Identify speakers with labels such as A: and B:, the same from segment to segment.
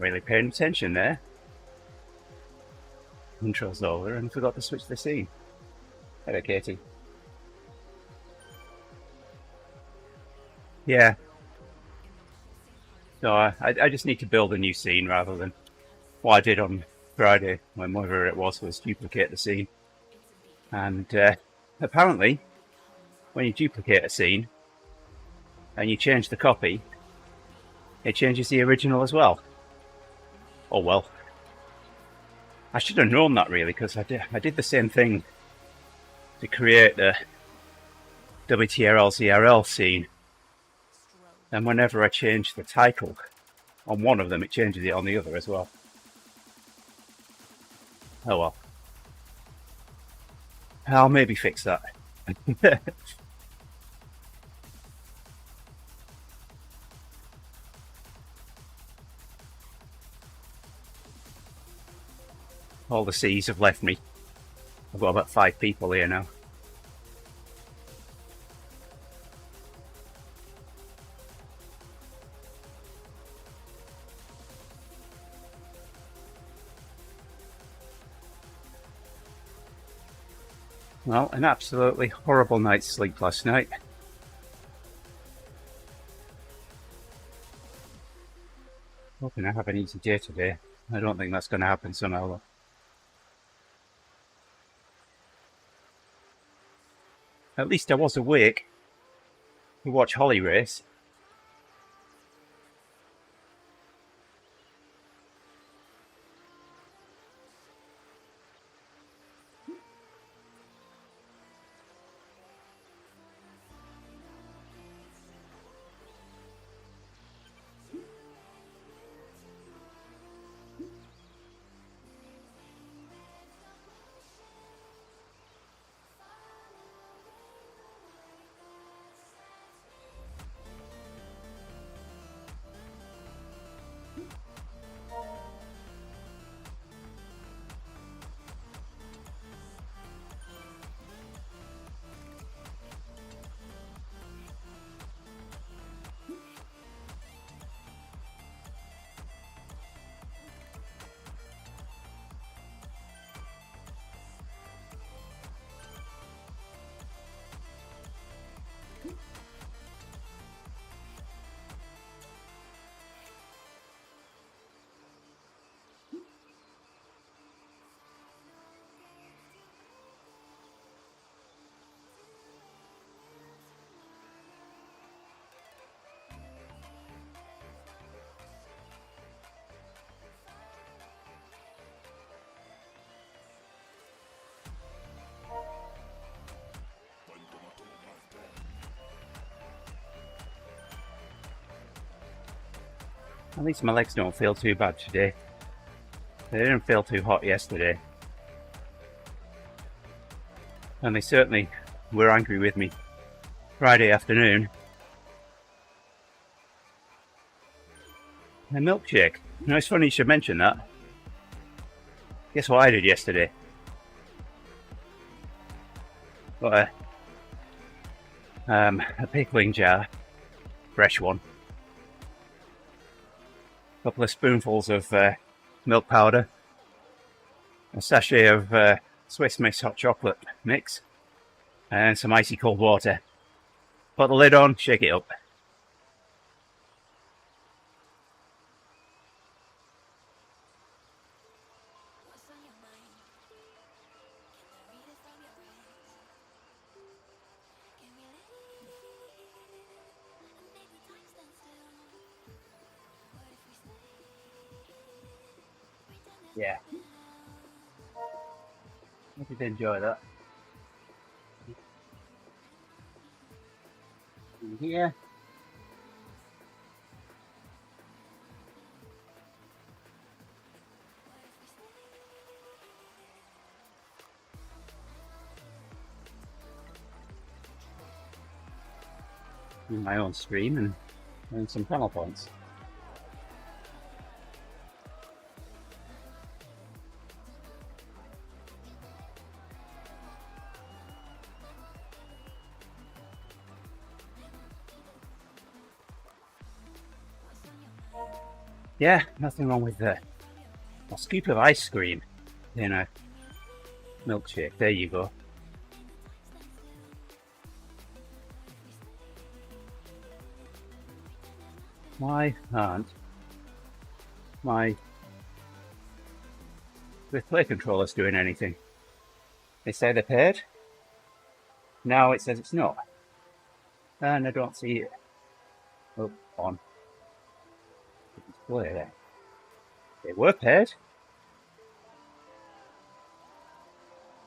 A: really paying attention there. Intro's over and forgot to switch the scene. Hello, Katie. Yeah. So I just need to build a new scene rather than what I did on Friday, when whatever it was duplicate the scene. And apparently, when you duplicate a scene and you change the copy, it changes the original as well. Oh well. I should have known that really, because I did the same thing to create the WTRL CRL scene. And whenever I change the title on one of them, it changes it on the other as well. Oh well. I'll maybe fix that. All the C's have left me. I've got about 5 people here now. Well, an absolutely horrible night's sleep last night. Hoping I have an easy day today. I don't think that's going to happen somehow though. At least I was awake to watch Holly race. At least my legs don't feel too bad today. They didn't feel too hot yesterday. And they certainly were angry with me Friday afternoon. A milkshake. You know, it's funny you should mention that. Guess what I did yesterday? Got a pickling jar, fresh one. A couple of spoonfuls of milk powder, a sachet of Swiss Miss hot chocolate mix, and some icy cold water. Put the lid on, shake it up. Yeah. Hope you did enjoy that. Here. In my own stream and earn some panel points. Yeah, nothing wrong with a scoop of ice cream in a milkshake. There you go. Why aren't my play controllers doing anything? They say they're paired. Now it says it's not. And I don't see it. Oh, on. Display there. They were paired.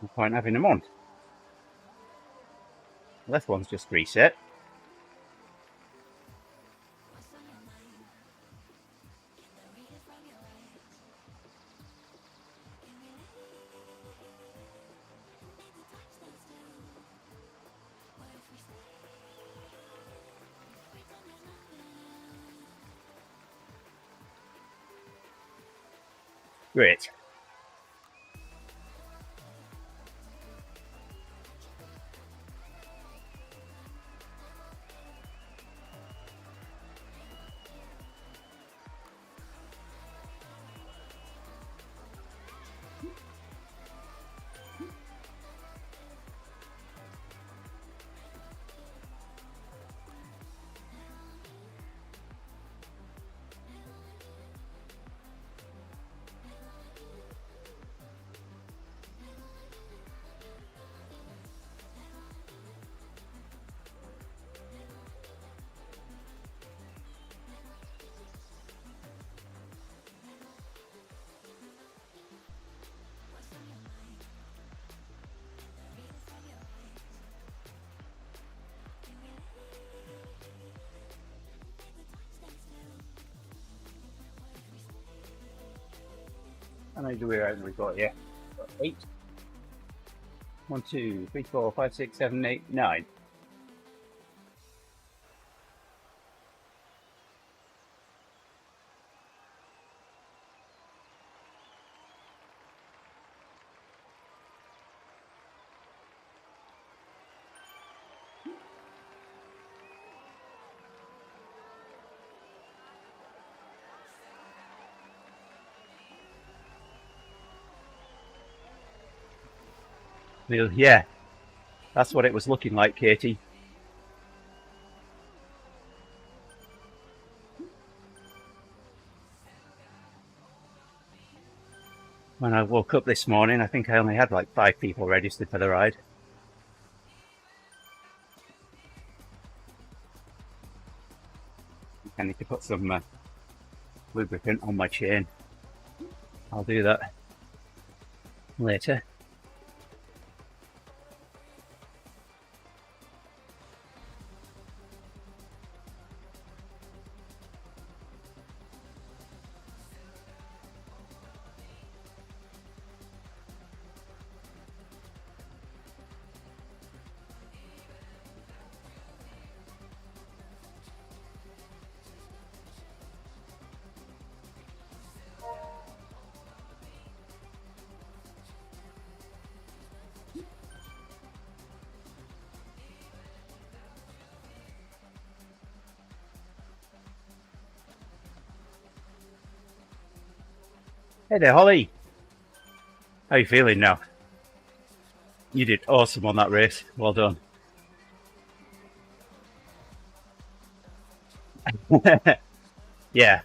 A: No point having them on. The left one's just reset. Great. How many do we reckon we've got here? 8. 1, 2, 3, 4, 5, 6, 7, 8, 9. Yeah, that's what it was looking like, Katie. When I woke up this morning, I think I only had like 5 people registered for the ride. I need to put some lubricant on my chain. I'll do that later. Hey there, Holly. How are you feeling now? You did awesome on that race. Well done. Yeah,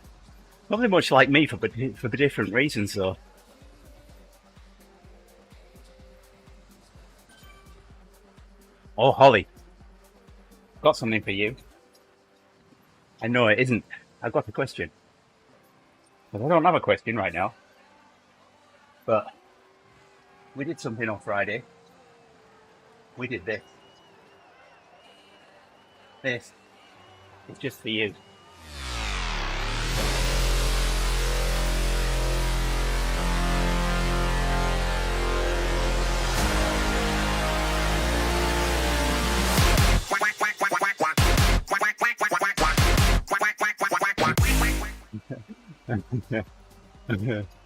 A: probably much like me for different reasons though. Oh, Holly, got something for you. I know it isn't. I've got a question. But I don't have a question right now. But we did something on Friday. We did this. This is just for you.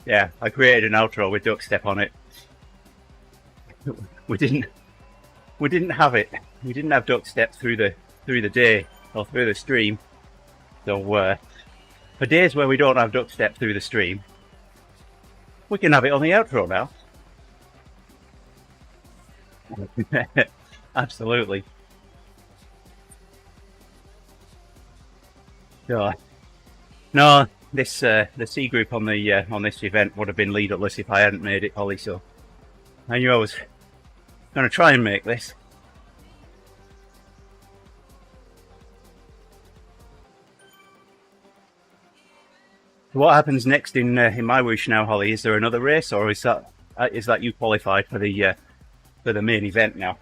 A: Yeah, I created an outro with duck step on it. We didn't have it. We didn't have duck step through the day or through the stream. So For days where we don't have duck step through the stream, we can have it on the outro now. Absolutely. So, no, this the C group on this event would have been leaderless if I hadn't made it, Holly. So I knew I was going to try and make this. What happens next in my whoosh now, Holly? Is there another race, or is that you qualified for the main event now?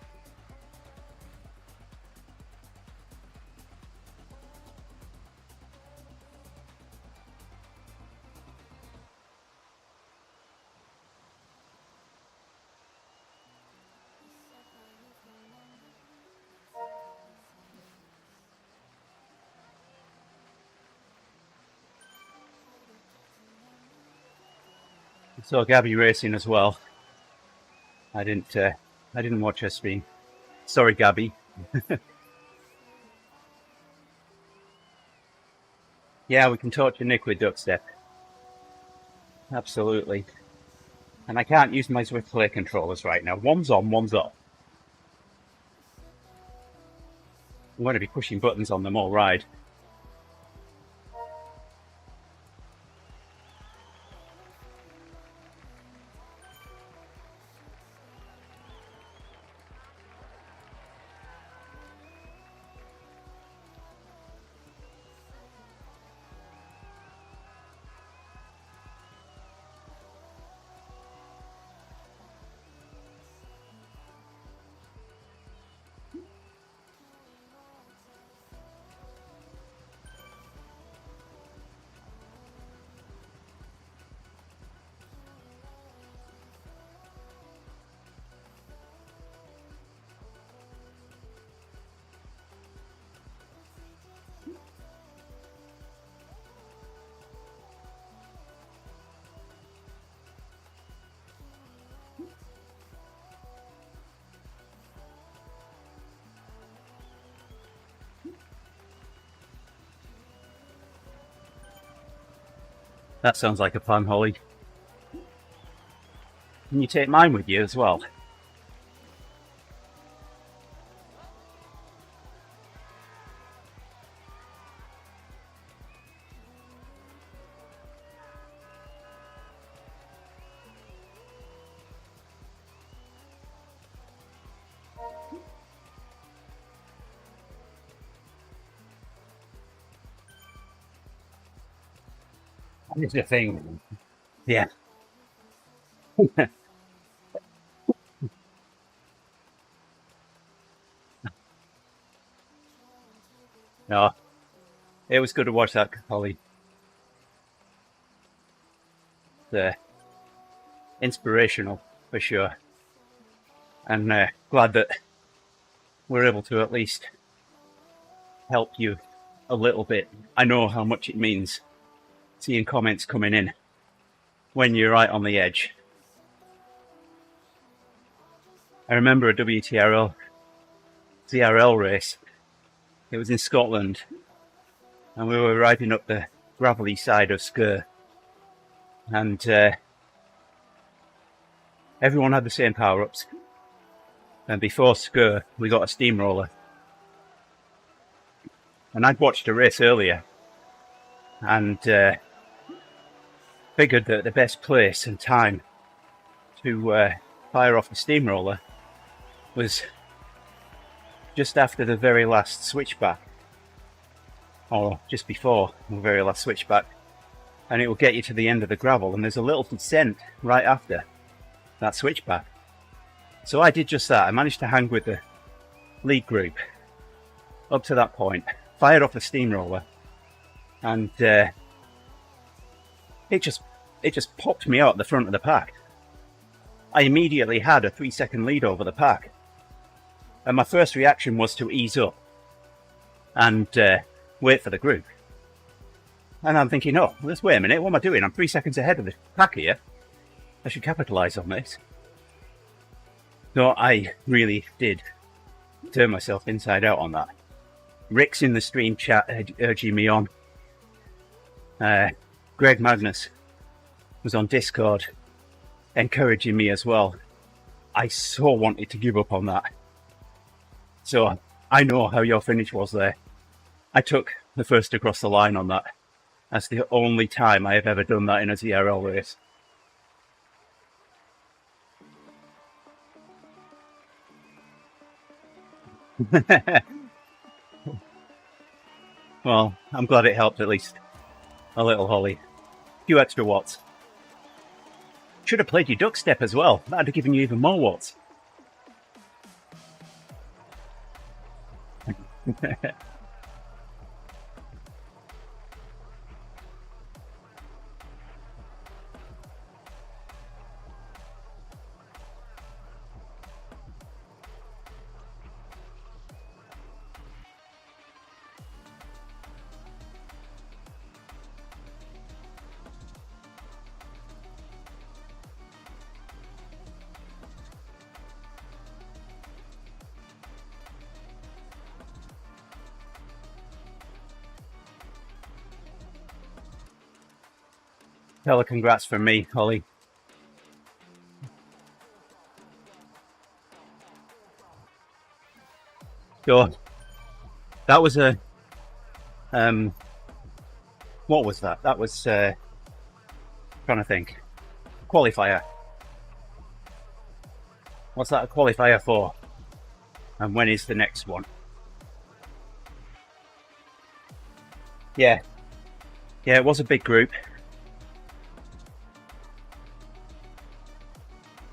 A: So Gabby racing as well. I didn't watch her stream. Sorry, Gabby. Yeah, we can torture Nick with duck step. Absolutely. And I can't use my Swift Play controllers right now. One's on, one's off. I'm going to be pushing buttons on them all ride. That sounds like a plan, Holly. Can you take mine with you as well? It's a thing. Yeah. No, it was good to watch that, Holly. Inspirational for sure, and glad that we're able to at least help you a little bit. I know how much it means seeing comments coming in when you're right on the edge. I remember a WTRL CRL race. It was in Scotland, and we were riding up the gravelly side of Sker, and everyone had the same power-ups. And before Sker, we got a steamroller. And I'd watched a race earlier, and figured that the best place and time to fire off a steamroller was just after the very last switchback, or just before the very last switchback, and it will get you to the end of the gravel, and there's a little descent right after that switchback. So I did just that. I managed to hang with the lead group up to that point, fired off the steamroller, and it just popped me out at the front of the pack. I immediately had a 3-second lead over the pack, and my first reaction was to ease up and wait for the group. And I'm thinking, oh, let's wait a minute, what am I doing? I'm 3 seconds ahead of the pack here. I should capitalise on this. So I really did turn myself inside out on that. Rick's in the stream chat urging me on. Greg Magnus was on Discord encouraging me as well. I so wanted to give up on that. So I know how your finish was there. I took the first across the line on that. That's the only time I have ever done that in a TRL race. Well, I'm glad it helped at least a little, Holly. A few extra watts. Should have played your duck step as well. That'd have given you even more watts. Tell her congrats from me, Holly. So that was a what was that? That was trying to think. Qualifier. What's that a qualifier for? And when is the next one? Yeah, it was a big group.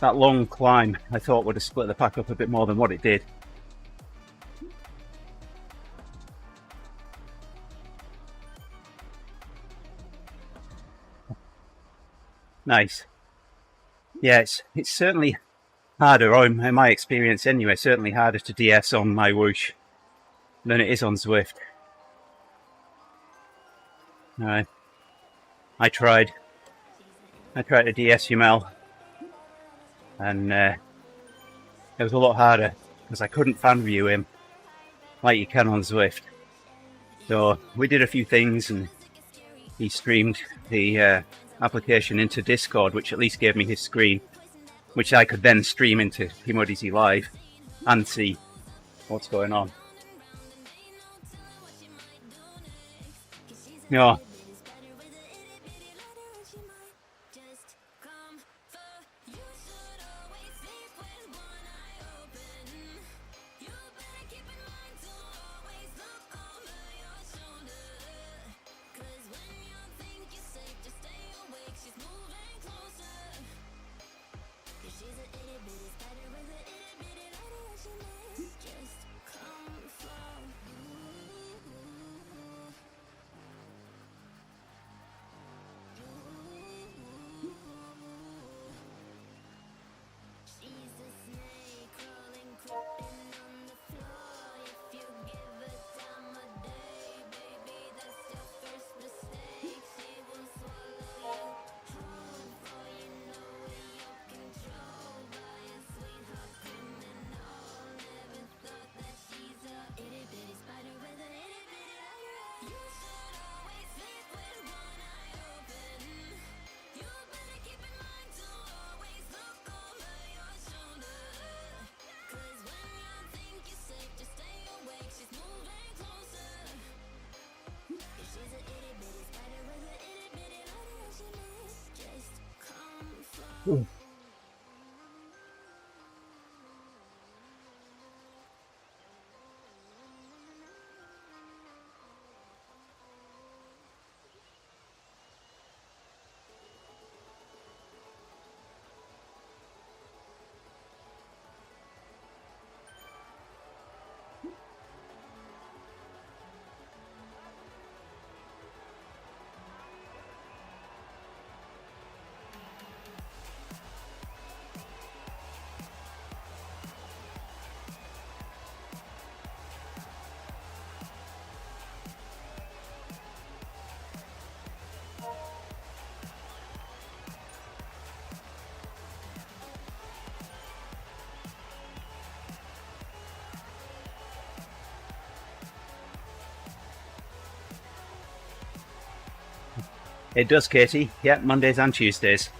A: That long climb I thought would have split the pack up a bit more than what it did. Nice. Yeah, it's certainly harder, or in my experience anyway, certainly harder to DS on my Whoosh than it is on Zwift. I tried to DS Humel, and it was a lot harder because I couldn't fan view him like you can on Zwift. So we did a few things, and he streamed the application into Discord, which at least gave me his screen, which I could then stream into TeamODZ Live and see what's going on. Yeah. Ooh. It does, Katie. Yeah, Mondays and Tuesdays.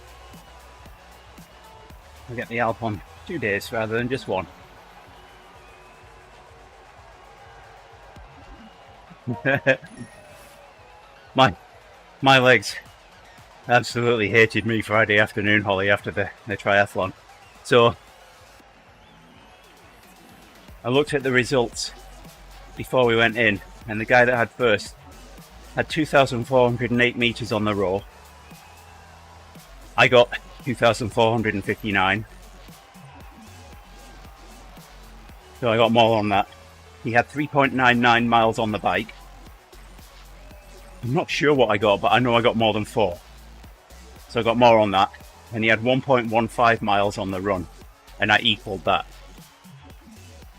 A: I get the Alp on 2 days rather than just one. my legs absolutely hated me Friday afternoon, Holly, after the triathlon. So I looked at the results before we went in, and the guy that had first had 2,408 meters on the row. I got 2,459. So I got more on that. He had 3.99 miles on the bike. I'm not sure what I got, but I know I got more than 4. So I got more on that. And he had 1.15 miles on the run. And I equaled that.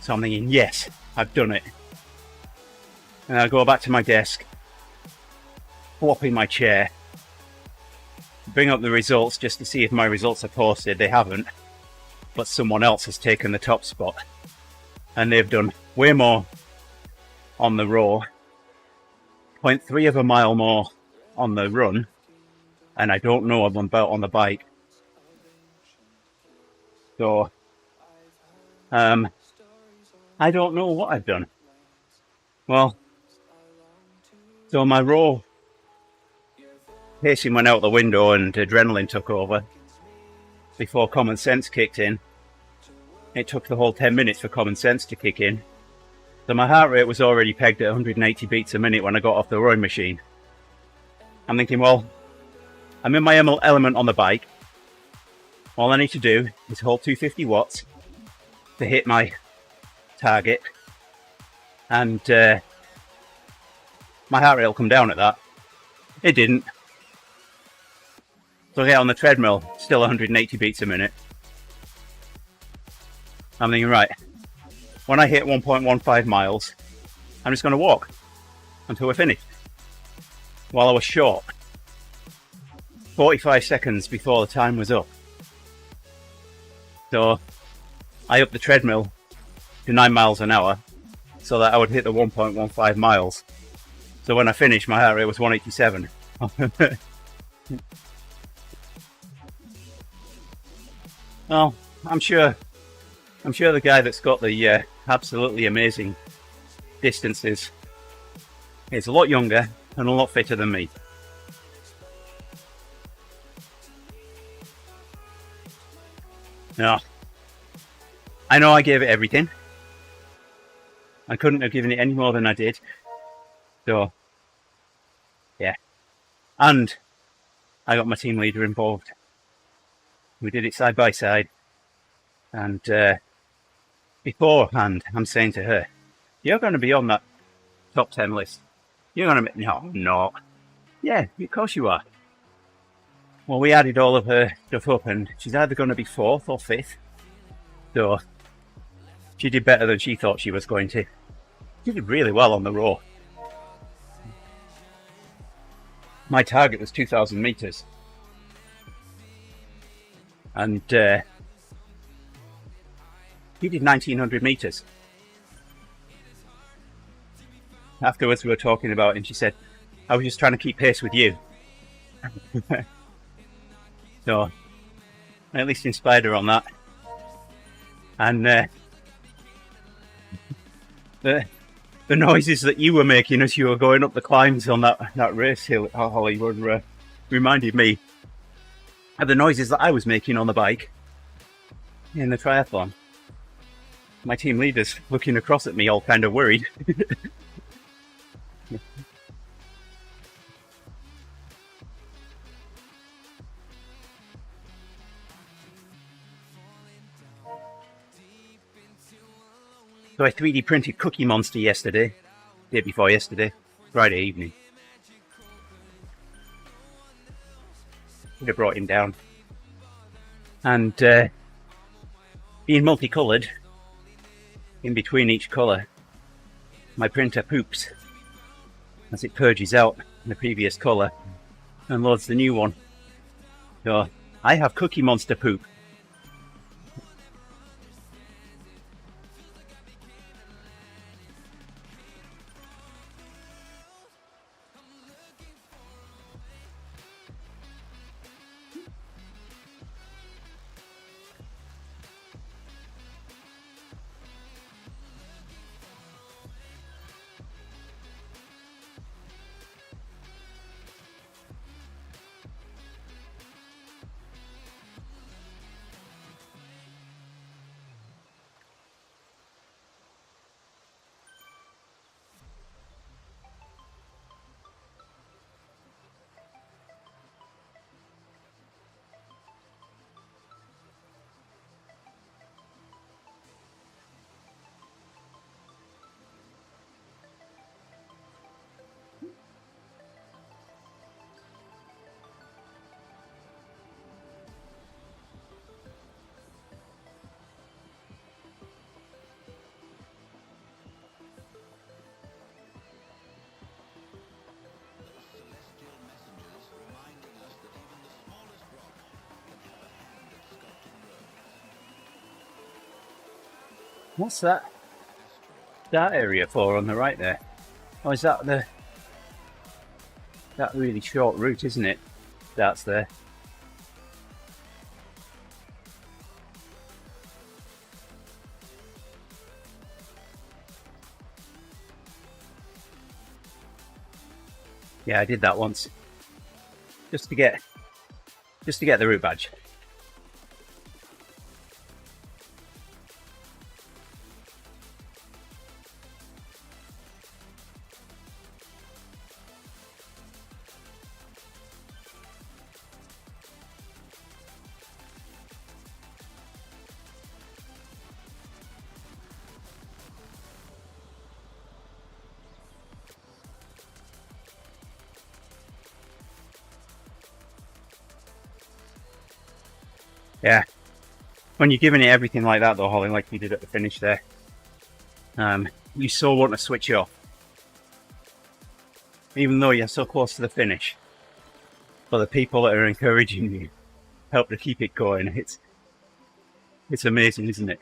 A: So I'm thinking, yes, I've done it. And I go back to my desk, flop in my chair, bring up the results just to see if my results are posted. They haven't. But someone else has taken the top spot. And they've done way more on the row, 0.3 of a mile more on the run, and I don't know about on the bike. So, I don't know what I've done. Well, so my row pacing went out the window and adrenaline took over before common sense kicked in. It took the whole 10 minutes for common sense to kick in. So my heart rate was already pegged at 180 beats a minute when I got off the rowing machine. I'm thinking, well, I'm in my element on the bike. All I need to do is hold 250 watts to hit my target. And my heart rate will come down at that. It didn't. So I get on the treadmill, still 180 beats a minute. I'm thinking, right, when I hit 1.15 miles, I'm just going to walk until we're finished. While I was short, 45 seconds before the time was up. So I upped the treadmill to 9 miles an hour so that I would hit the 1.15 miles. So when I finished, my heart rate was 187. Well, I'm sure the guy that's got the absolutely amazing distances is a lot younger and a lot fitter than me. No, I know I gave it everything. I couldn't have given it any more than I did. So, yeah. And I got my team leader involved. We did it side by side. And beforehand, I'm saying to her, you're going to be on that top 10 list. You're going to be, no, I'm not. Yeah, of course you are. Well, we added all of her stuff up and she's either going to be 4th or 5th. So she did better than she thought she was going to. She did really well on the row. My target was 2,000 meters. And he did 1,900 meters. Afterwards we were talking about it and she said, I was just trying to keep pace with you. So I at least inspired her on that. And the noises that you were making as you were going up the climbs on that race hill, Holly, were reminded me of the noises that I was making on the bike in the triathlon. My team leader's looking across at me all kind of worried. So I 3D printed Cookie Monster yesterday, day before yesterday, Friday evening. Would have brought him down. And being multicoloured, in between each colour, my printer poops as it purges out the previous colour and loads the new one. So I have Cookie Monster poop. What's that area for on the right there? Oh, is that that really short route, isn't it? That's there. Yeah, I did that once, just to get the route badge. Yeah, when you're giving it everything like that though, Holly, like you did at the finish there, you so want to switch it off, even though you're so close to the finish. But the people that are encouraging you help to keep it going. It's amazing, isn't it?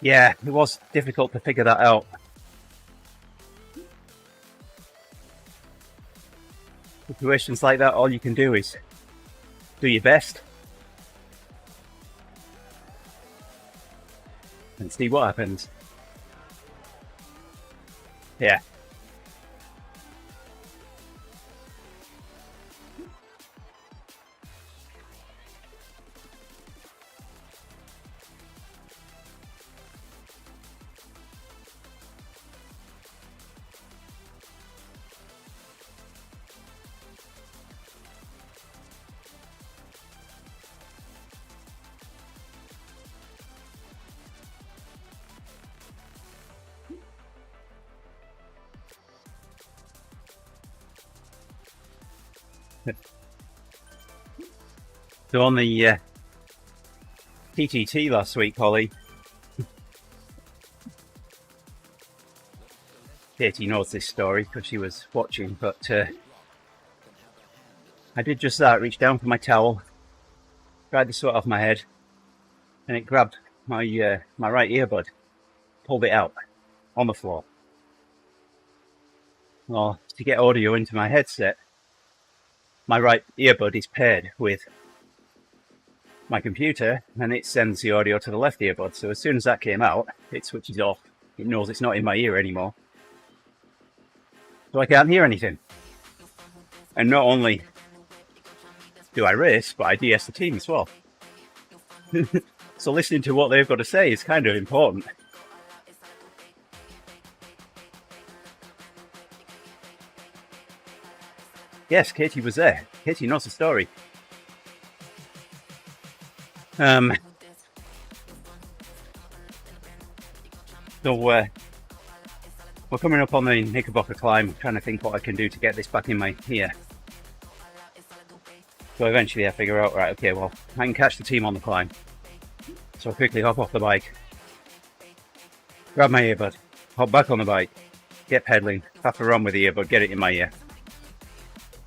A: Yeah, it was difficult to figure that out. Situations like that, all you can do is do your best and see what happens. Yeah. So on the TTT last week, Holly, Katie knows this story because she was watching, but I did just that, reached down for my towel, dried the sweat off my head, and it grabbed my my right earbud, pulled it out on the floor. Well, to get audio into my headset, my right earbud is paired with my computer and it sends the audio to the left earbud. So as soon as that came out, it switches off. It knows it's not in my ear anymore. So I can't hear anything. And not only do I race, but I DS the team as well. So listening to what they've got to say is kind of important. Yes, Katie was there. Katie knows the story. So we're coming up on the Knickerbocker climb, trying to think what I can do to get this back in my ear. So eventually I figure out, right, okay, well, I can catch the team on the climb. So I quickly hop off the bike, grab my earbud, hop back on the bike, get pedaling, have to run with the earbud, get it in my ear,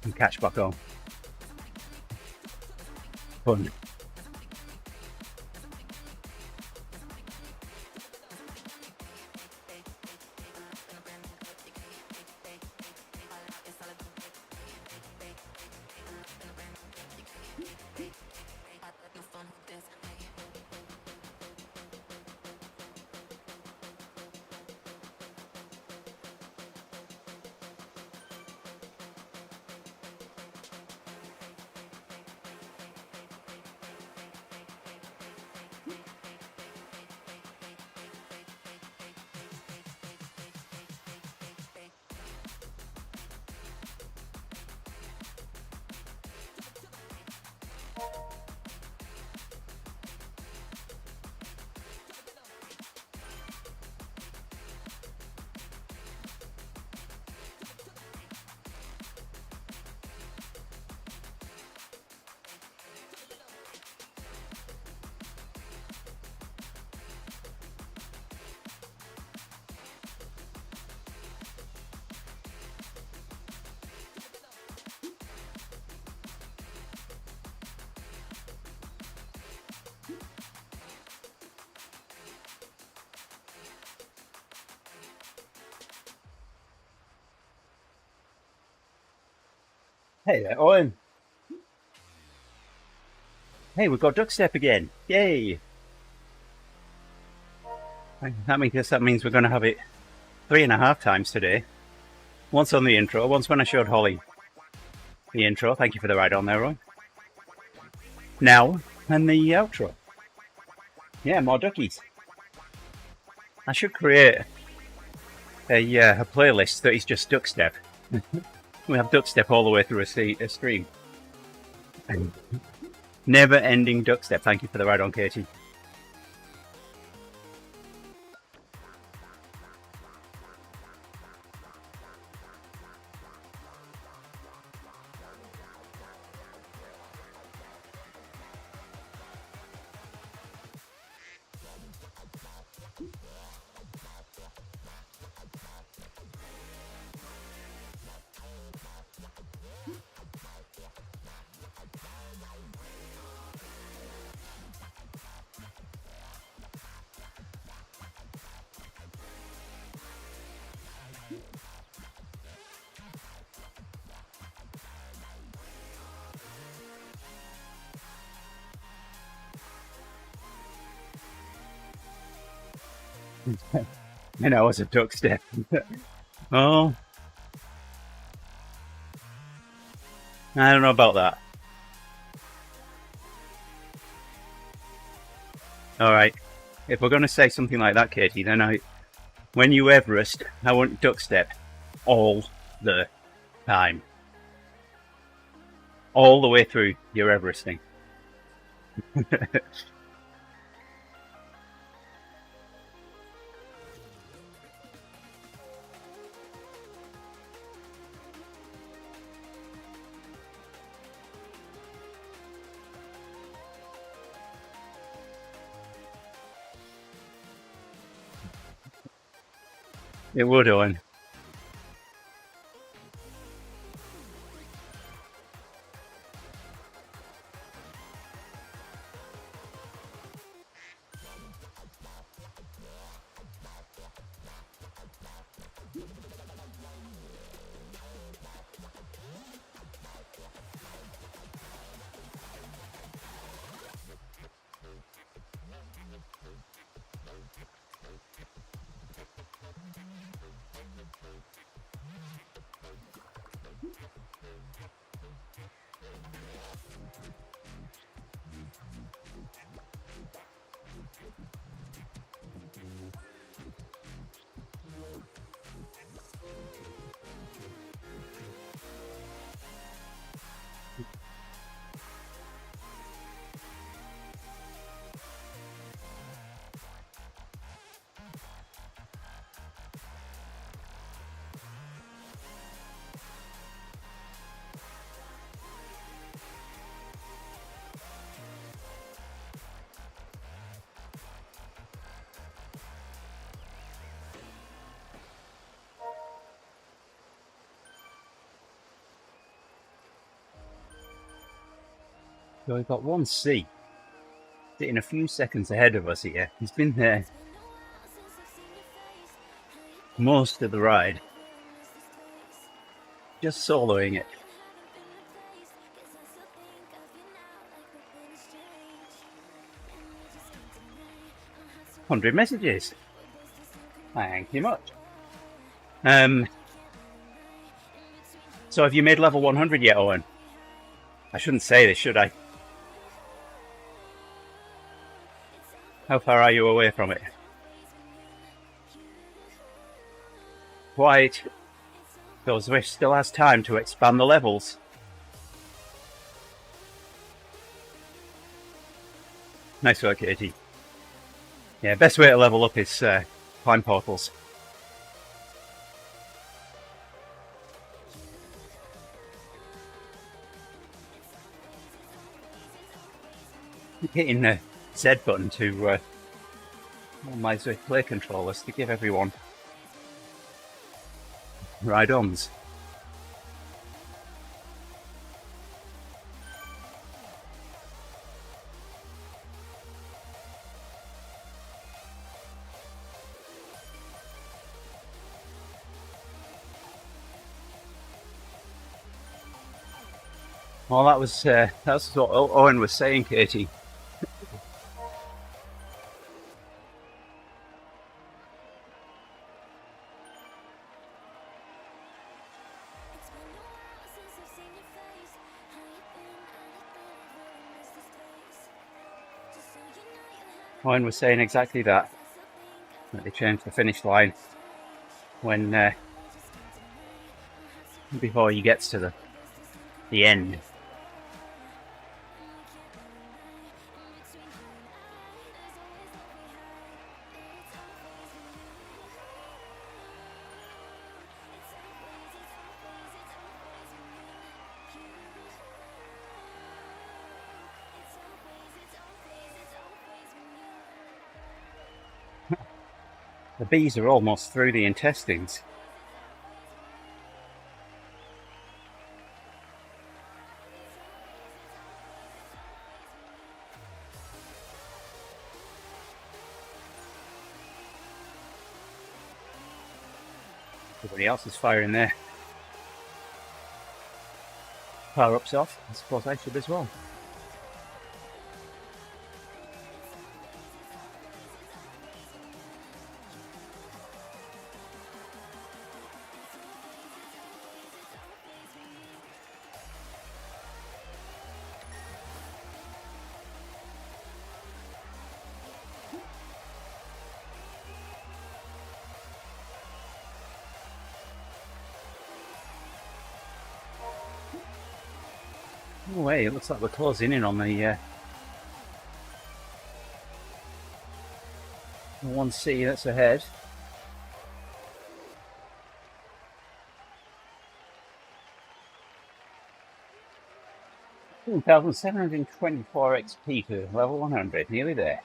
A: and catch back on. Fun. Hey there, Owen. Hey, we've got duck step again. Yay! That means we're going to have it 3.5 times today. Once on the intro, once when I showed Holly the intro. Thank you for the ride on there, Owen. Now, and the outro. Yeah, more duckies. I should create a playlist that is just duck step. We have duck step all the way through a stream. Never ending duck step. Thank you for the ride on, Katie. I know, it's a duck step. Oh, I don't know about that. All right, if we're going to say something like that, Katie, then when you Everest, I want duck step all the time, all the way through your Everesting. It would, Owen. So we've got 1C sitting a few seconds ahead of us here. He's been there most of the ride, just soloing it. 100 messages. Thank you much. So have you made level 100 yet, Owen? I shouldn't say this, should I? How far are you away from it? Quite. So Zwift still has time to expand the levels. Nice work, Katie. Yeah, best way to level up is climb portals. Keep hitting the Z button to on my Zwift play controllers to give everyone ride-ons. Well, that's what Owen was saying, Katie. Owen was saying exactly that they changed the finish line when before he gets to the end. The bees are almost through the intestines. Everybody else is firing their power-ups off. I suppose I should as well. Oh, hey, it looks like we're closing in on the 1C that's ahead. $2,724 XP to level 100, nearly there.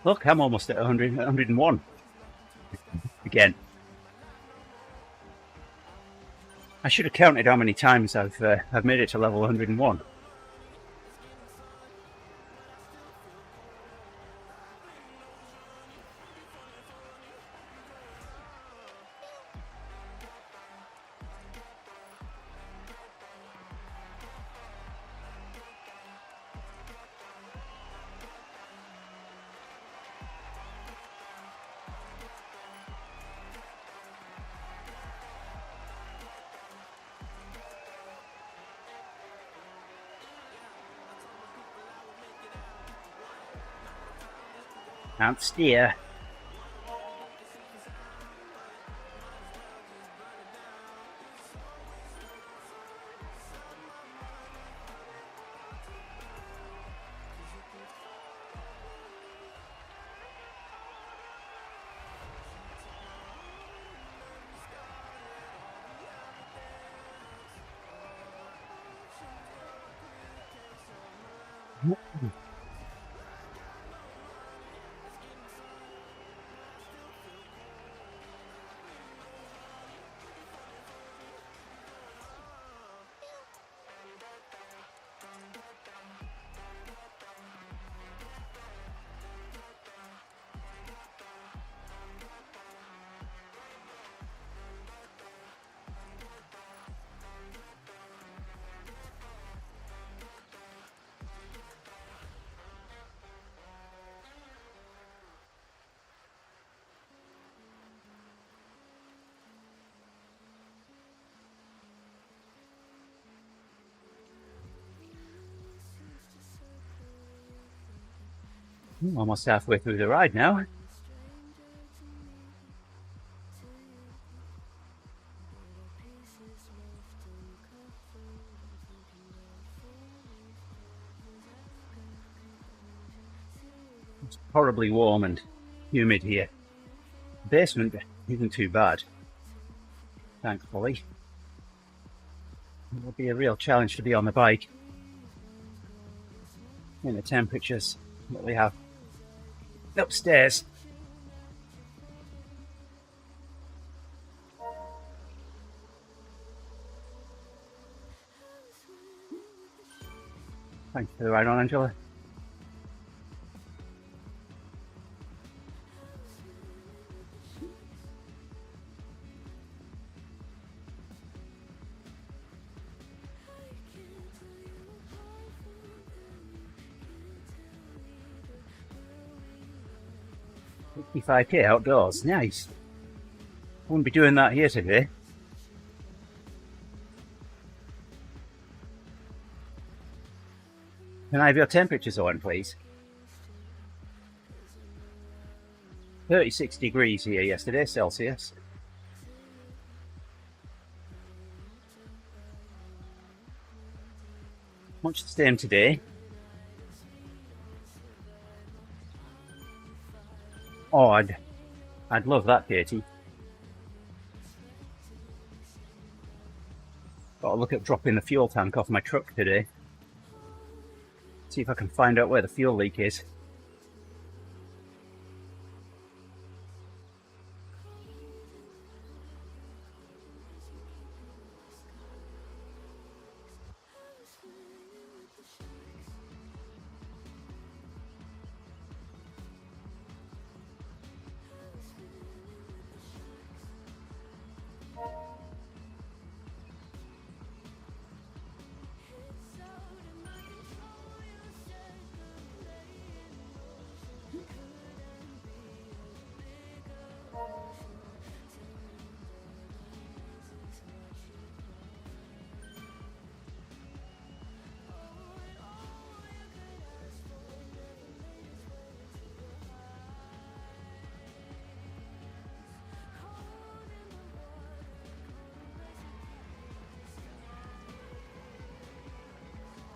A: Look, I'm almost at 101 again. I should have counted how many times I've made it to level 101. Can't steer. Almost halfway through the ride now. It's horribly warm and humid here. The basement isn't too bad, thankfully. It will be a real challenge to be on the bike in the temperatures that we have upstairs. Thanks for the ride on, Angela. 55k outdoors, nice. Wouldn't be doing that here today. Can I have your temperatures on, please? 36 degrees here yesterday, Celsius. Much the same today. Oh, I'd love that, Katie. Got to look at dropping the fuel tank off my truck today. See if I can find out where the fuel leak is.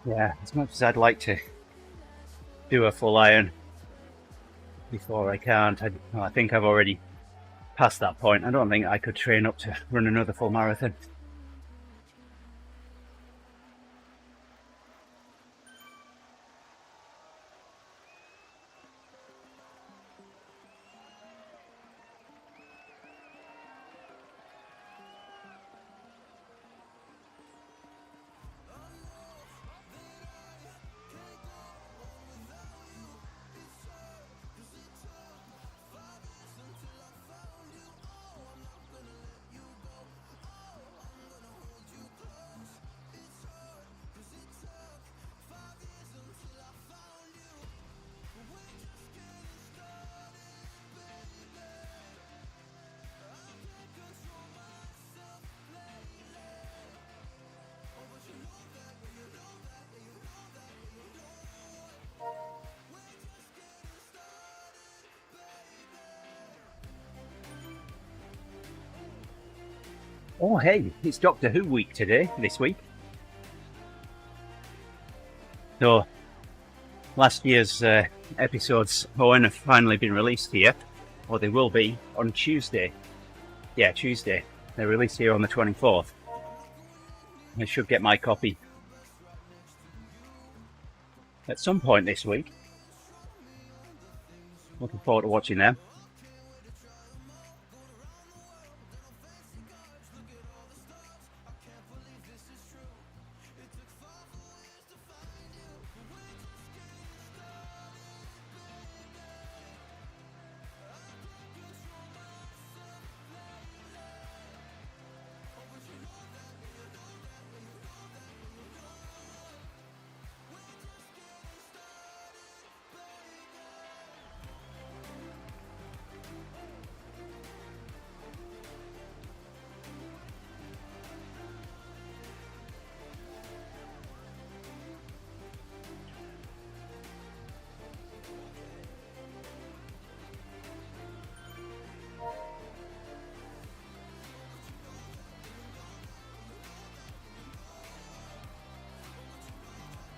A: Yeah, as much as I'd like to do a full iron before I can't, I think I've already passed that point. I don't think I could train up to run another full marathon. Oh hey, it's Doctor Who week this week. So, last year's episodes, Owen, have finally been released here, or they will be, on Tuesday. Yeah, Tuesday. They're released here on the 24th. I should get my copy at some point this week. Looking forward to watching them.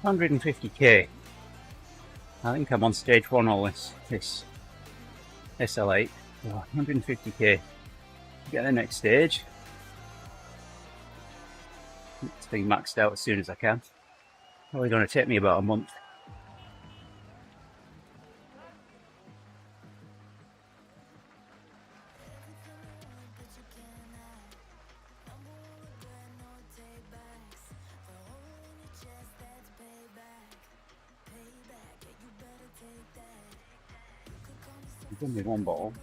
A: $150k. I think I'm on stage 1 all this SL8. Oh, 150k. Get the next stage. It's being maxed out as soon as I can. Probably going to take me about a month. Give me one ball.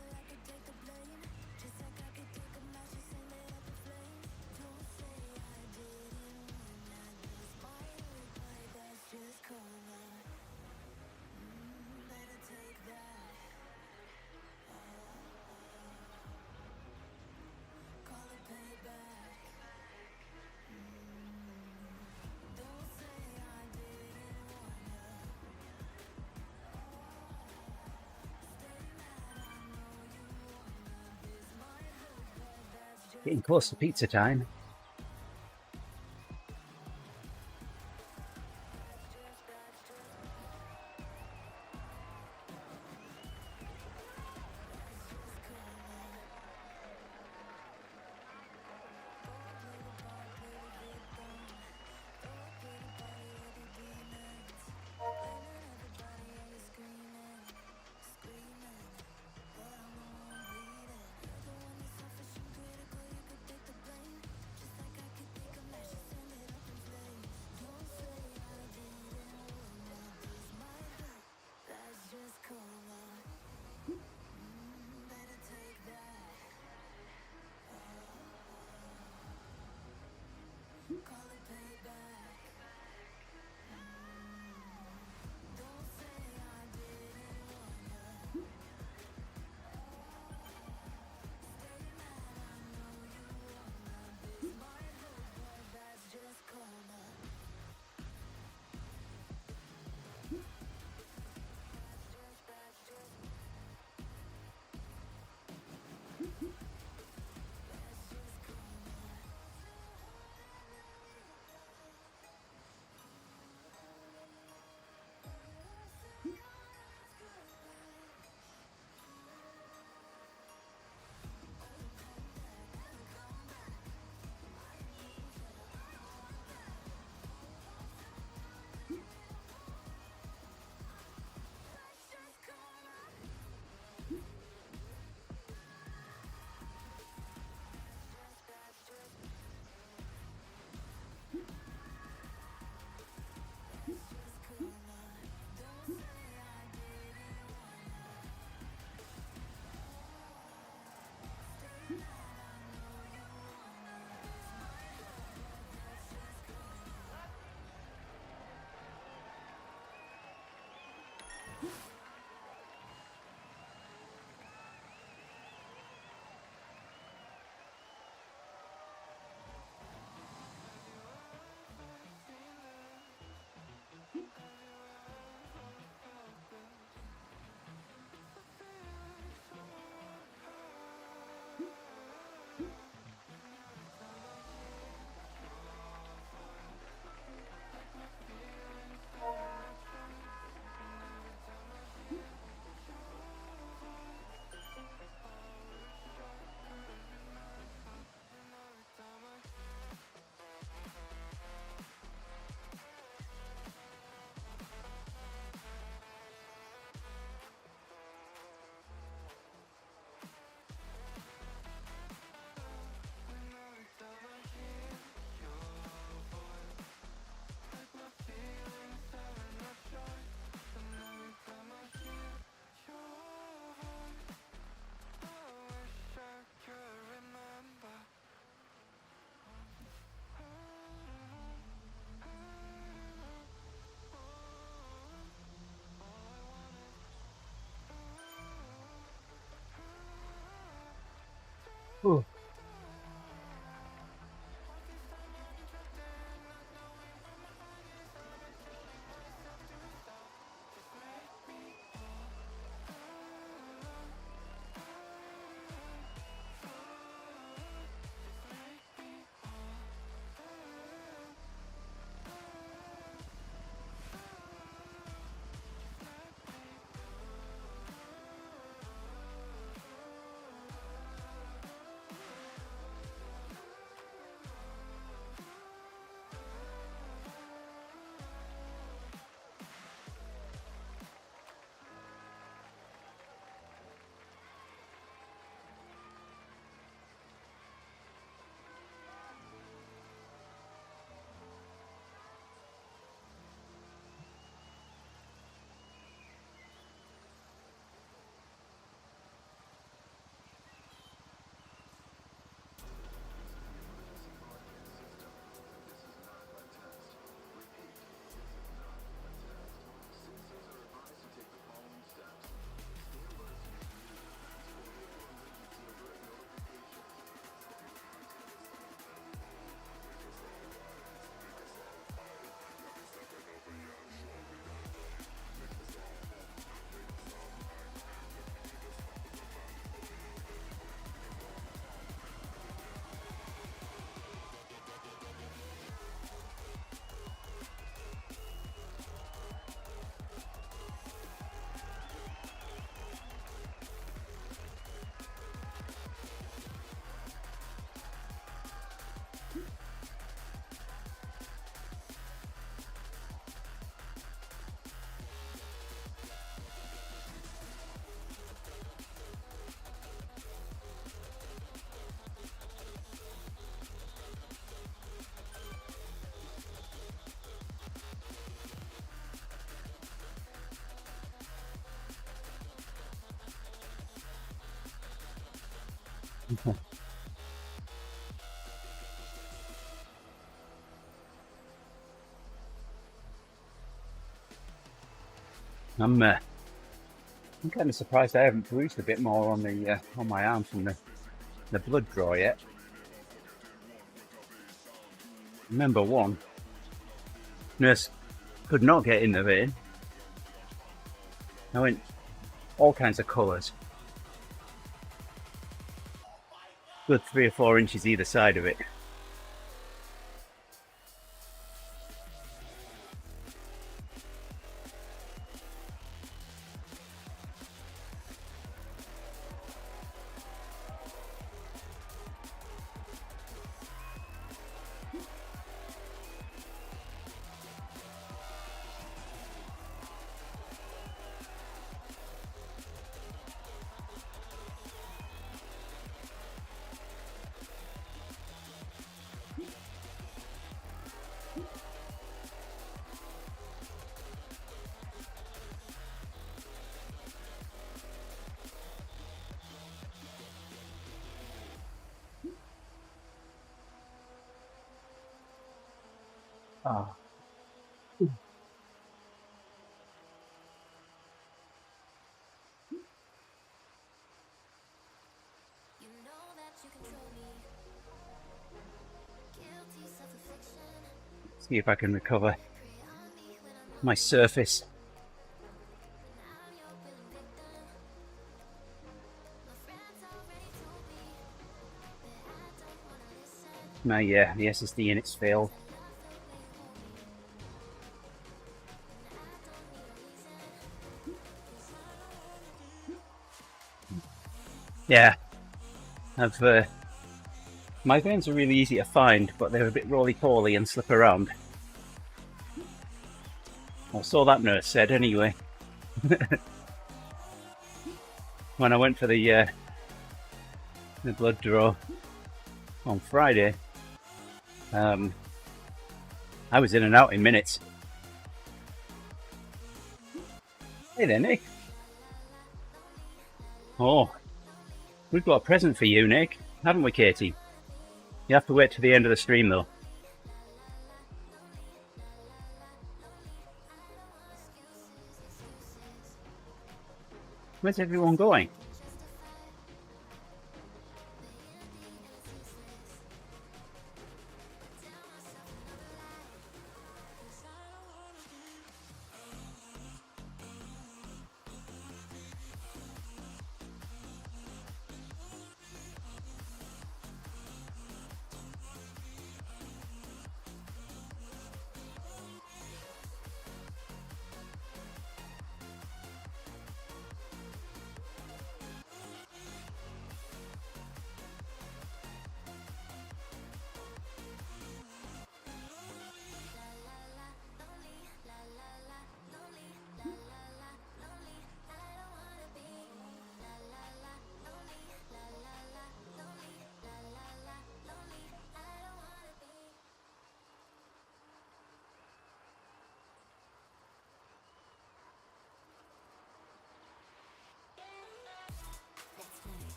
A: Getting close to pizza time. Ooh. I'm kind of surprised I haven't bruised a bit more on my arm from the blood draw yet. Remember one nurse could not get in the vein. I went all kinds of colours. Good 3 or 4 inches either side of it. Oh. See if I can recover my surface. My the SSD in its failed. Yeah, I've my veins are really easy to find, but they're a bit roly-poly and slip around. Well, so that nurse said anyway. When I went for the blood draw on Friday, I was in and out in minutes. Hey there, Nick. Oh, we've got a present for you, Nick, haven't we, Katie? You have to wait to the end of the stream, though. Where's everyone going?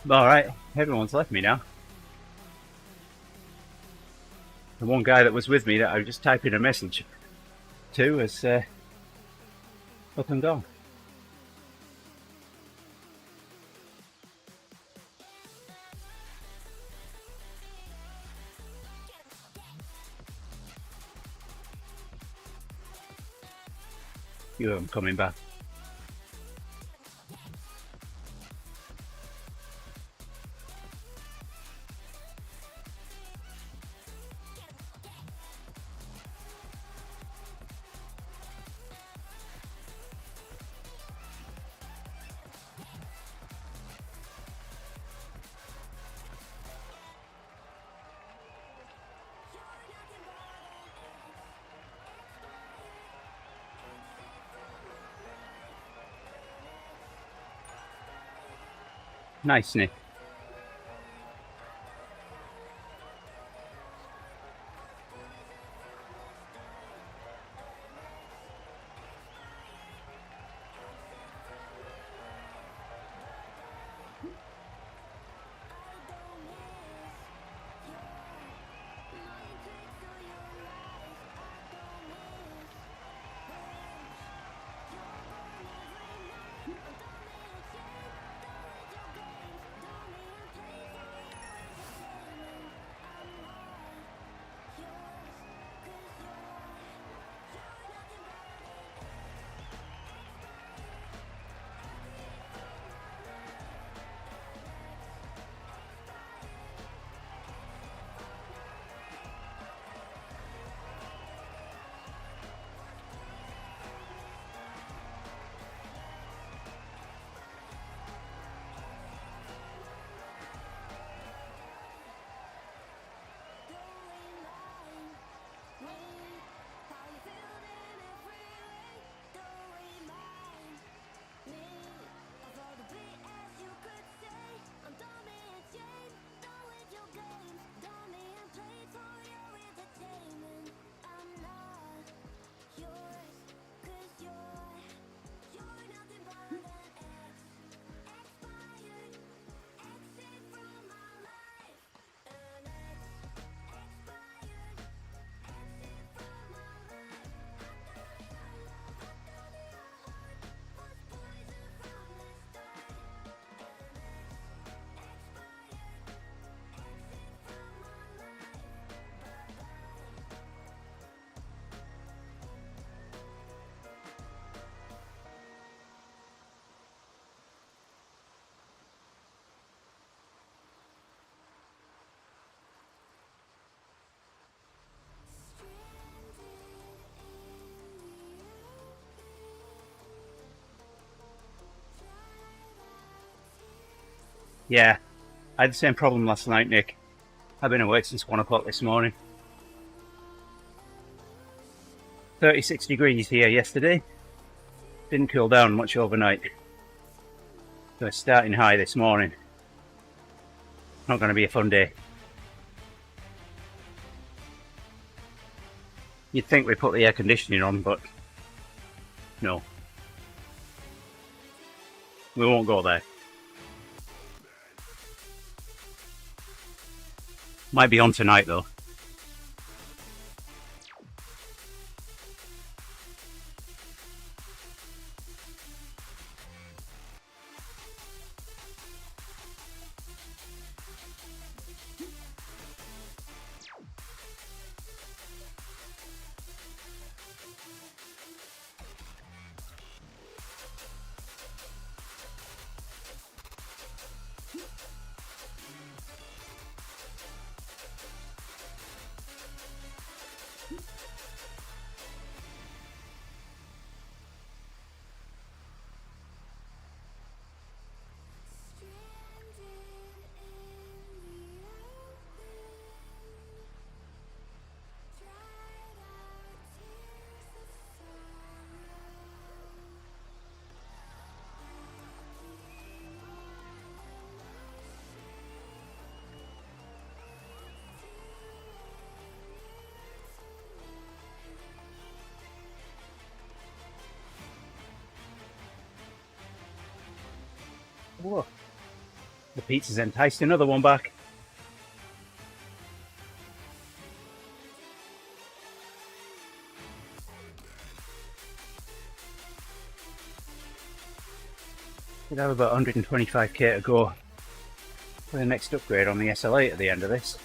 A: Alright, everyone's left me now. The one guy that was with me that I was just typing a message to is up and gone. You haven't coming back. Nice, Nick. Yeah, I had the same problem last night, Nick. I've been awake since 1 o'clock this morning. 36 degrees here yesterday. Didn't cool down much overnight. So it's starting high this morning. Not going to be a fun day. You'd think we put the air conditioning on, but no. We won't go there. Might be on tonight though. Whoa. The pizza's enticed another one back. We'd have about 125k to go for the next upgrade on the SL8 at the end of this.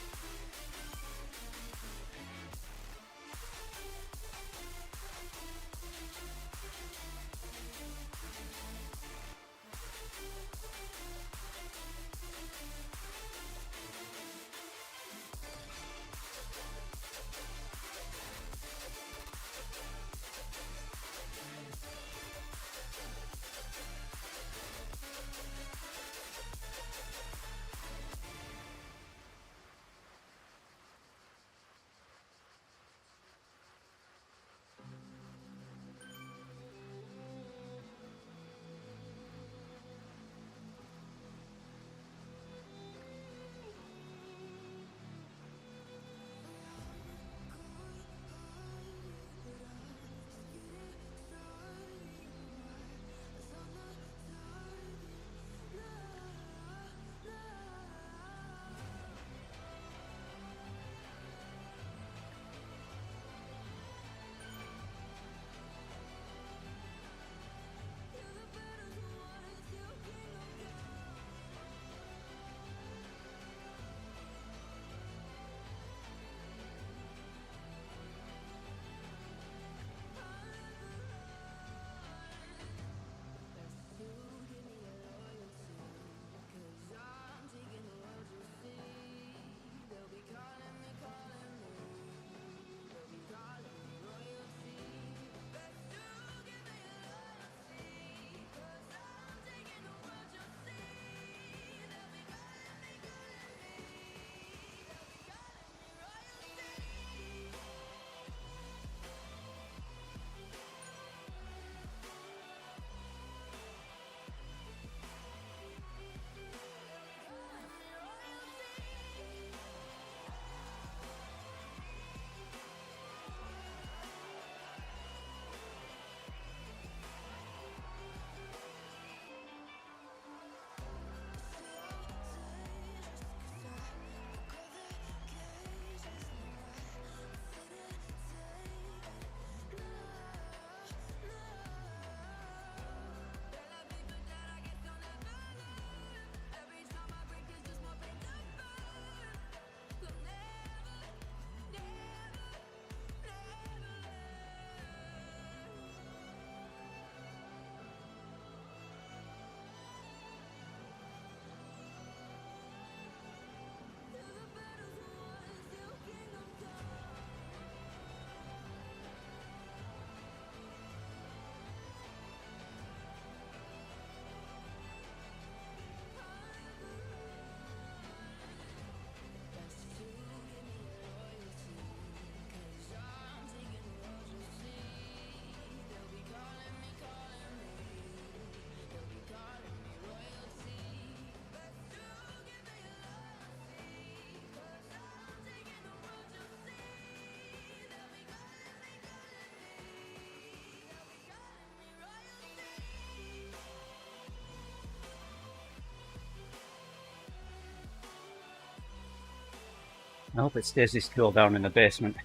A: I hope it stays this cool down in the basement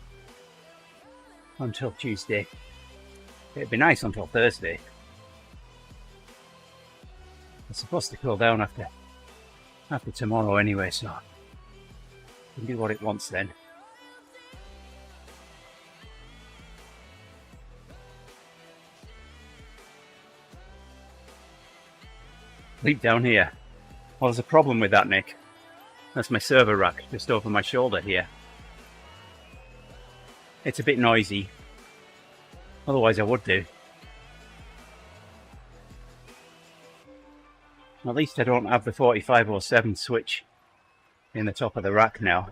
A: until Tuesday. It'd be nice until Thursday. It's supposed to cool down after tomorrow anyway, so it can do what it wants then. Leap down here. Well, there's a problem with that, Nick. That's my server rack just over my shoulder here. It's a bit noisy. Otherwise I would do. At least I don't have the 4507 switch in the top of the rack now.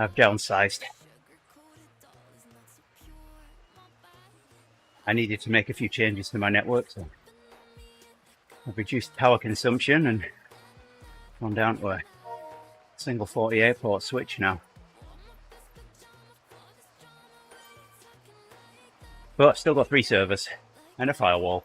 A: I've downsized. I needed to make a few changes to my network, so I've reduced power consumption and gone down to a single 48 port switch now. But I've still got 3 servers and a firewall.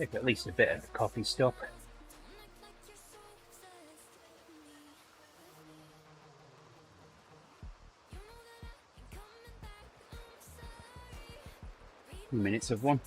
A: Take at least a bit of the coffee stop. Minutes of one.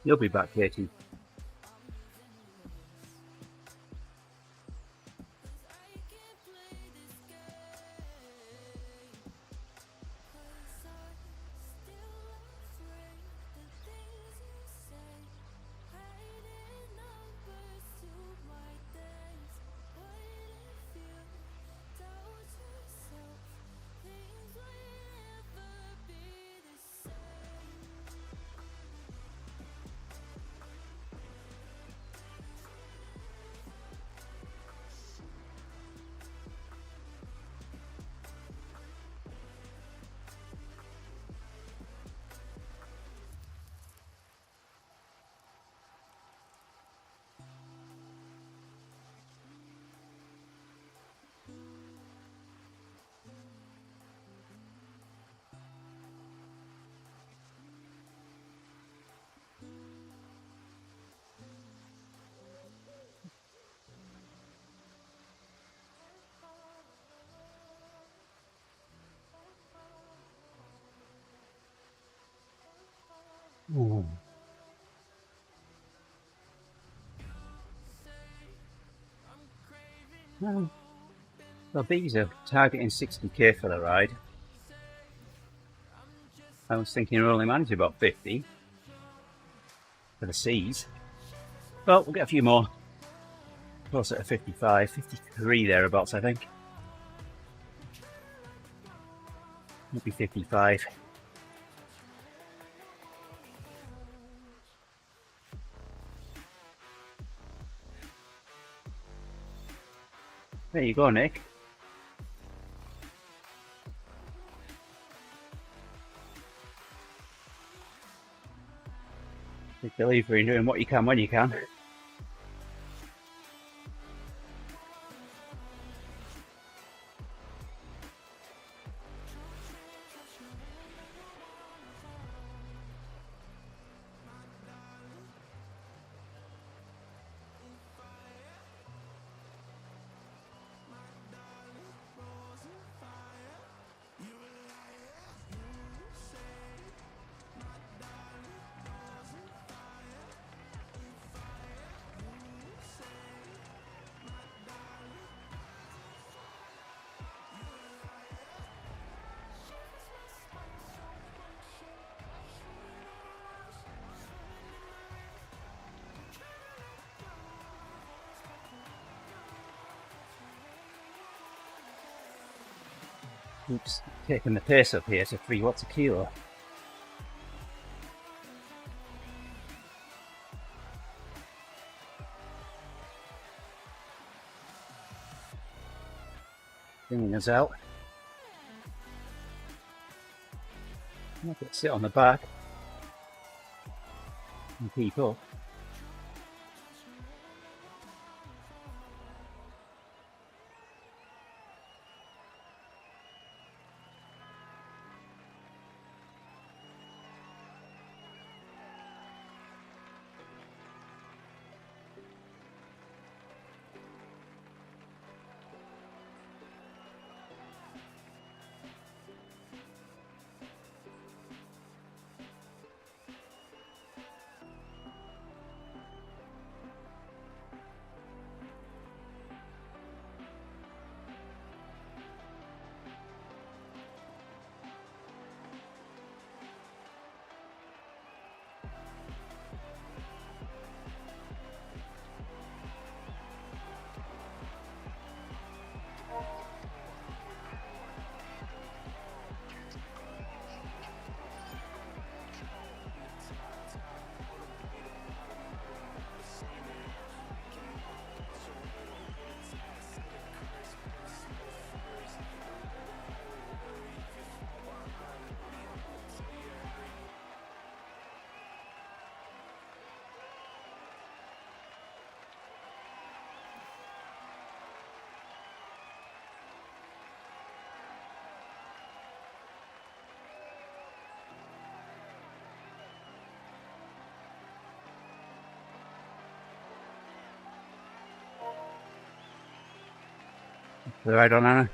A: You'll be back, Katie. Ooh. Well, these are targeting 60k for the ride. I was thinking we're only managing about 50 for the C's. Well, we'll get a few more. Closer to 55, 53 thereabouts, I think. Maybe 55. There you go, Nick. Big believer in doing what you can when you can. Oops, taking the pace up here to 3 watts a kilo. Bringing us out. I could sit on the back and keep up. Right on, Anna.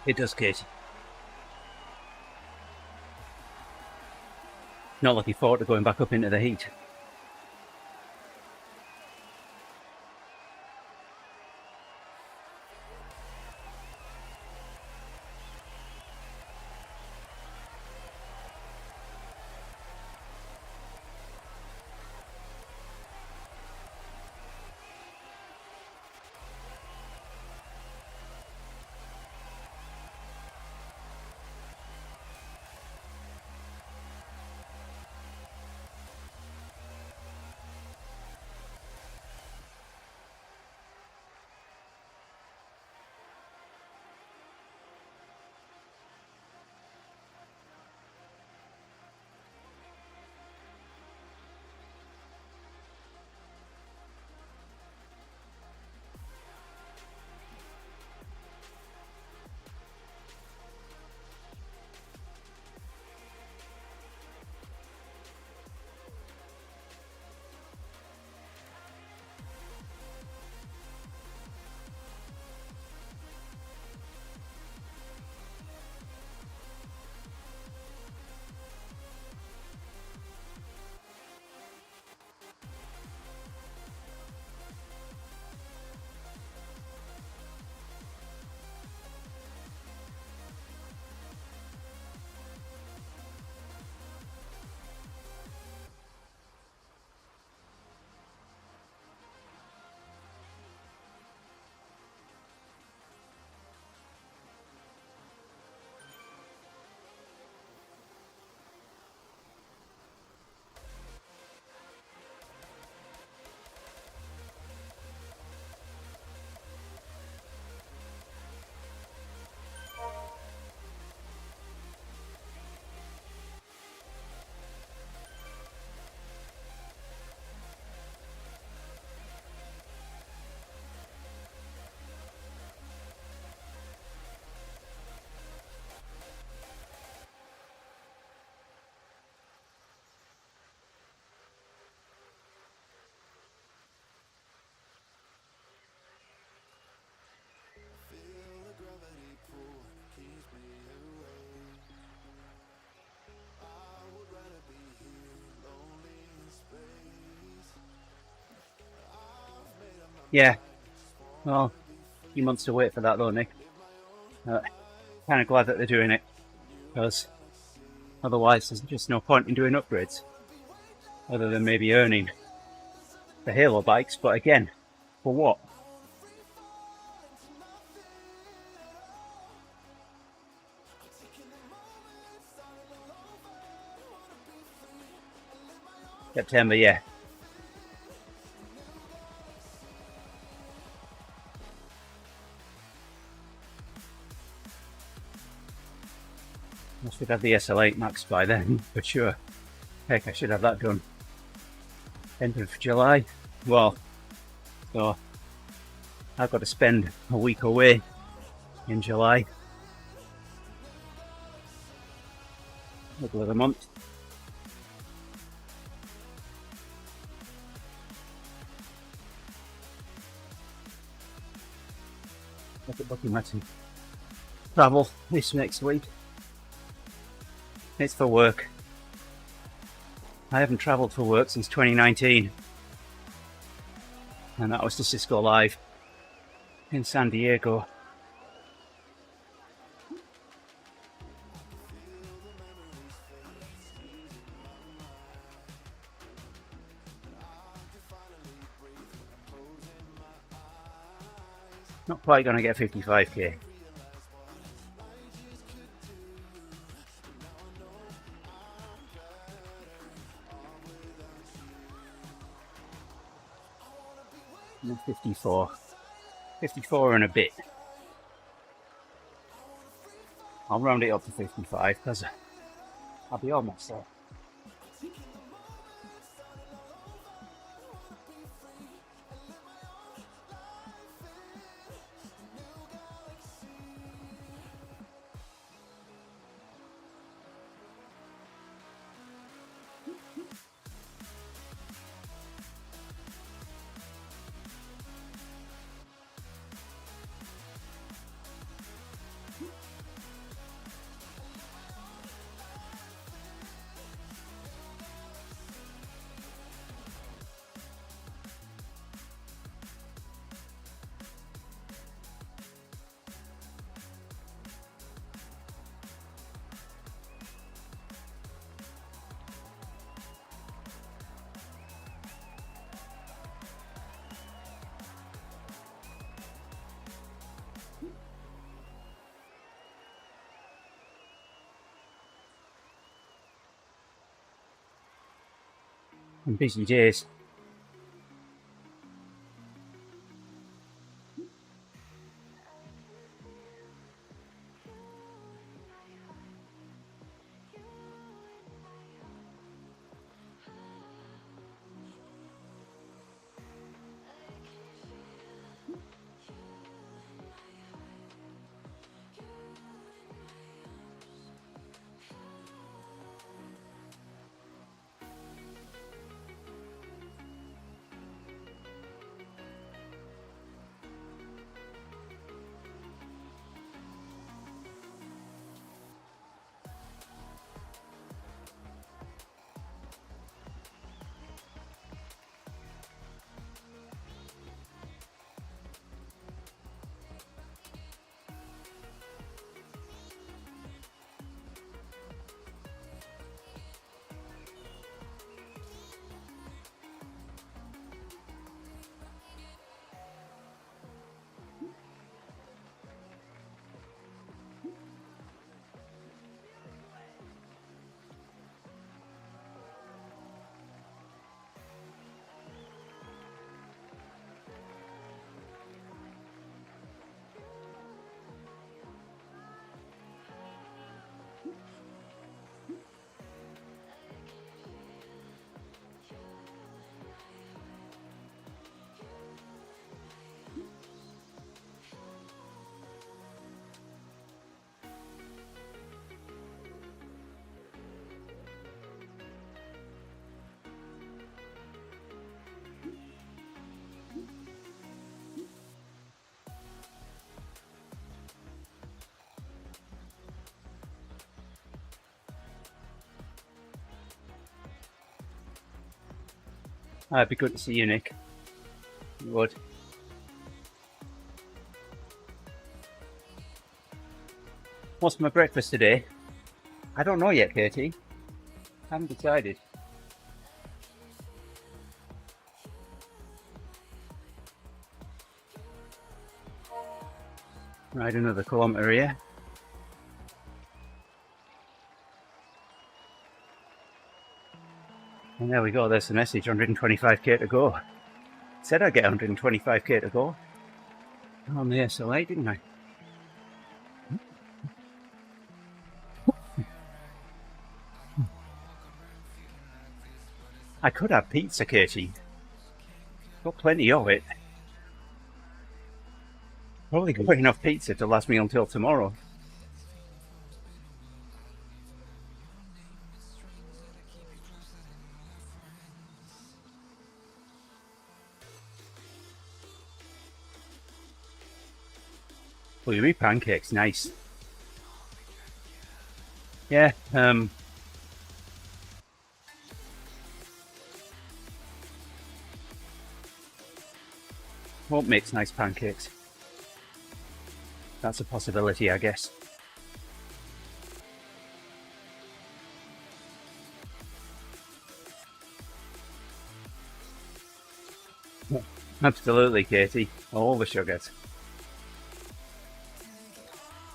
A: It does, Kate. Not looking forward to going back up into the heat. Yeah, well, a few months to wait for that though, Nick. Kind of glad that they're doing it, because otherwise there's just no point in doing upgrades, other than maybe earning the Halo bikes, but again, for what? September, yeah. I should have the SL8 Max by then, for sure. Heck, I should have that done end of July. Well, so I've got to spend a week away in July. Middle of the month. Look at booking my travel this next week. It's for work. I haven't travelled for work since 2019. And that was to Cisco Live in San Diego. Not quite going to get 55k. And 54. 54 and a bit. I'll round it up to 55 because I'll be almost there. and busy days. It'd be good to see you, Nick. It would. What's my breakfast today? I don't know yet, Katie. Haven't decided. Ride another kilometre here. And there we go, there's the message, 125k to go. Said I'd get 125k to go. On the SLA, didn't I? I could have pizza, Katie. Got plenty of it. Probably got enough pizza to last me until tomorrow. Look at me pancakes, nice. Yeah, Hope makes nice pancakes. That's a possibility, I guess. Absolutely, Katie. All the sugars.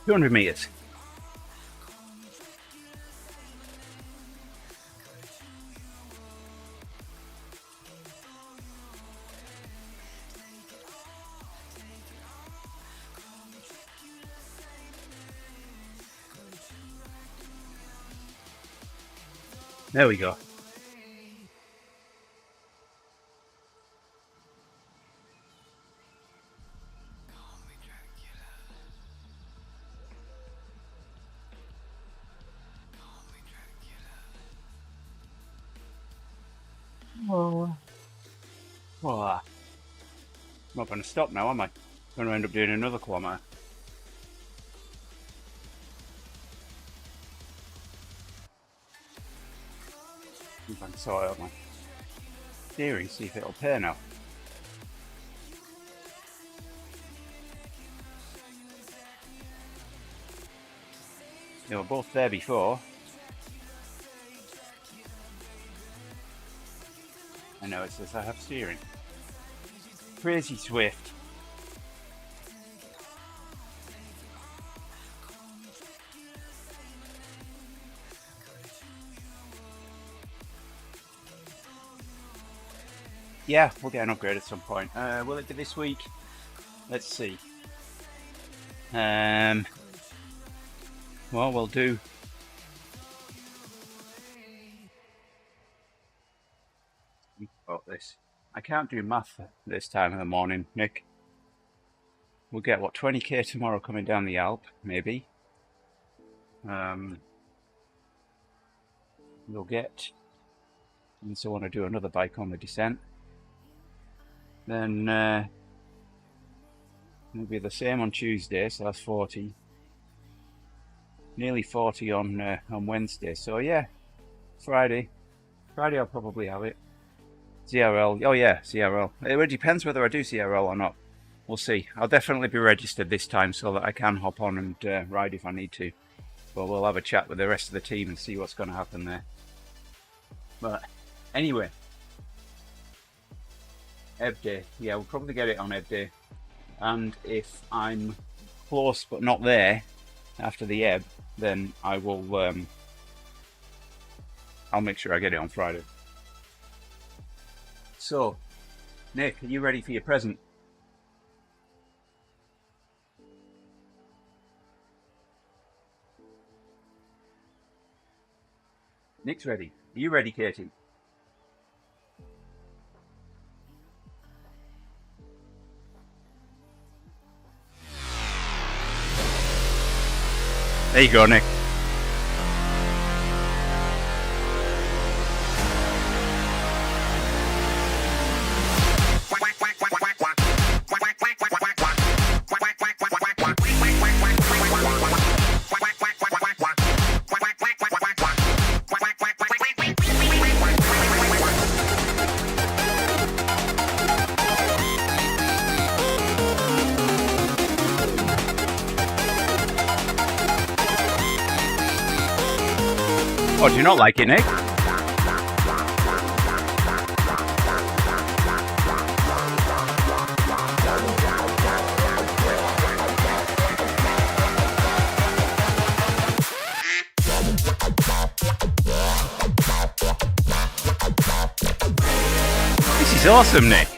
A: 200 metres. There we go. Oh. I'm not going to stop now, am I? I'm going to end up doing another kilometre. I'm going to sort out my steering, see if it'll pair now. They were both there before. I know it says I have steering. Crazy Swift. yeah, we'll get an upgrade at some point. Will it be this week? Let's see. Well, we'll do. About this. I can't do math this time of the morning, Nick. We'll get what, 20k tomorrow coming down the Alp, maybe. We'll get. And so I want to do another bike on the descent. Then it'll be the same on Tuesday, so that's 40. Nearly 40 on Wednesday. So yeah, Friday I'll probably have it. CRL, oh yeah, CRL. It depends whether I do CRL or not. We'll see. I'll definitely be registered this time so that I can hop on and ride if I need to. But we'll have a chat with the rest of the team and see what's going to happen there. But anyway, Ebb Day. Yeah, we'll probably get it on Ebb Day. And if I'm close but not there after the Ebb, then I will. I'll make sure I get it on Friday. So, Nick, are you ready for your present? Nick's ready. Are you ready, Katie? There you go, Nick. Oh, do you not like it, Nick? This is awesome, Nick.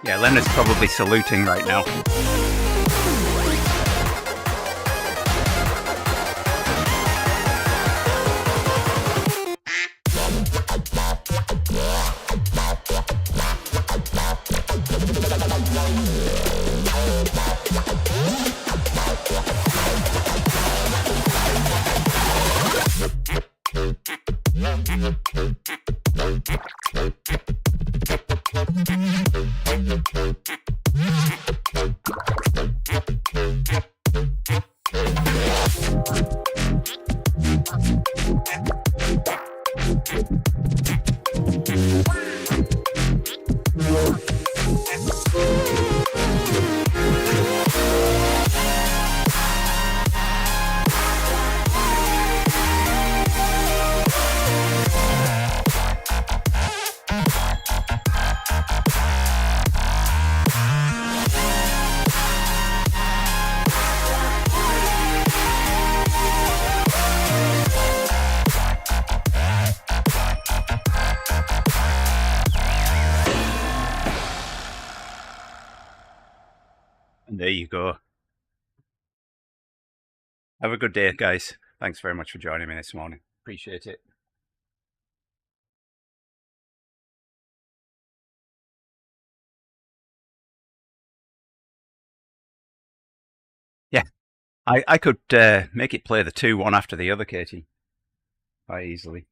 A: Yeah, Leonard's probably saluting right now. There you go. Have a good day, guys. Thanks very much for joining me this morning. Appreciate it. Yeah, I could make it play the two one after the other, Katie, quite easily.